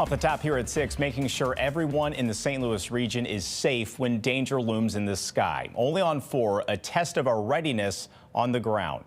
Off the top here at 6, making sure everyone in the St. Louis region is safe when danger looms in the sky. Only on 4, a test of our readiness on the ground.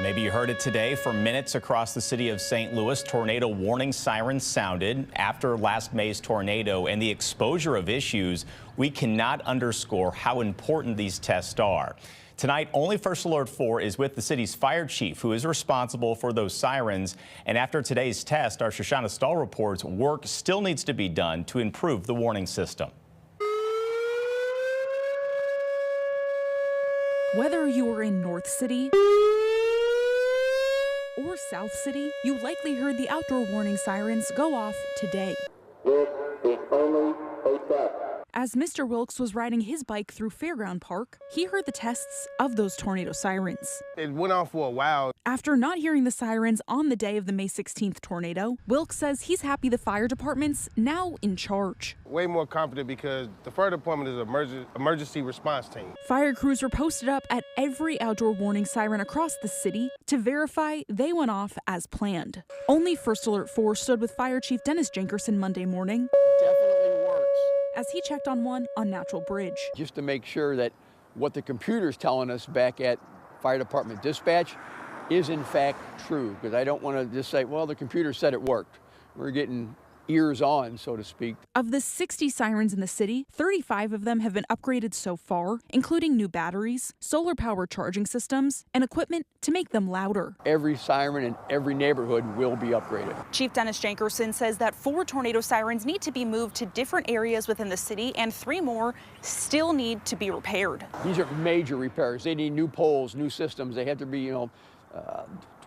Maybe you heard it today. For minutes across the city of St. Louis, tornado warning sirens sounded after last May's tornado, and the exposure of issues. We cannot underscore how important these tests are. Tonight, only First Alert 4 is with the city's fire chief, who is responsible for those sirens. And after today's test, our Shoshana Stahl reports work still needs to be done to improve the warning system. Whether you are in North City or South City, you likely heard the outdoor warning sirens go off today. This is only a test. As Mr. Wilkes was riding his bike through Fairground Park, he heard the tests of those tornado sirens. It went on for a while. After not hearing the sirens on the day of the May 16th tornado, Wilkes says he's happy the fire department's now in charge. Way more confident because the fire department is an emergency response team. Fire crews were posted up at every outdoor warning siren across the city to verify they went off as planned. Only First Alert 4 stood with Fire Chief Dennis Jenkerson Monday morning. Definitely works. As he checked on one on Natural Bridge. Just to make sure that what the computer's telling us back at Fire Department Dispatch is in fact true, because I don't want to just say, well, the computer said it worked. We're getting ears on, so to speak. Of the 60 sirens in the city, 35 of them have been upgraded so far, including new batteries, solar power charging systems, and equipment to make them louder. Every siren in every neighborhood will be upgraded. Chief Dennis Jenkerson says that 4 tornado sirens need to be moved to different areas within the city, and 3 more still need to be repaired. These are major repairs. They need new poles, new systems. They have to be,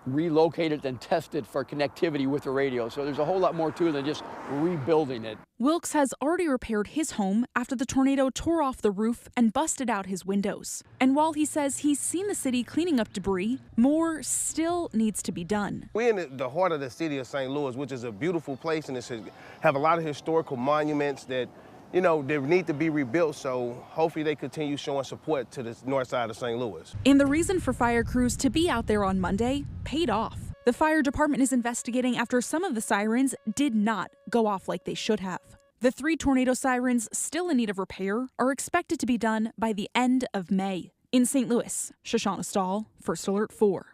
relocated and tested for connectivity with the radio. So there's a whole lot more to it than just rebuilding it. Wilkes has already repaired his home after the tornado tore off the roof and busted out his windows. And while he says he's seen the city cleaning up debris, more still needs to be done. We're in the heart of the city of St. Louis, which is a beautiful place, and it have a lot of historical monuments that they need to be rebuilt, so hopefully they continue showing support to the north side of St. Louis. And the reason for fire crews to be out there on Monday paid off. The fire department is investigating after some of the sirens did not go off like they should have. The 3 tornado sirens still in need of repair are expected to be done by the end of May. In St. Louis, Shoshana Stahl, First Alert 4.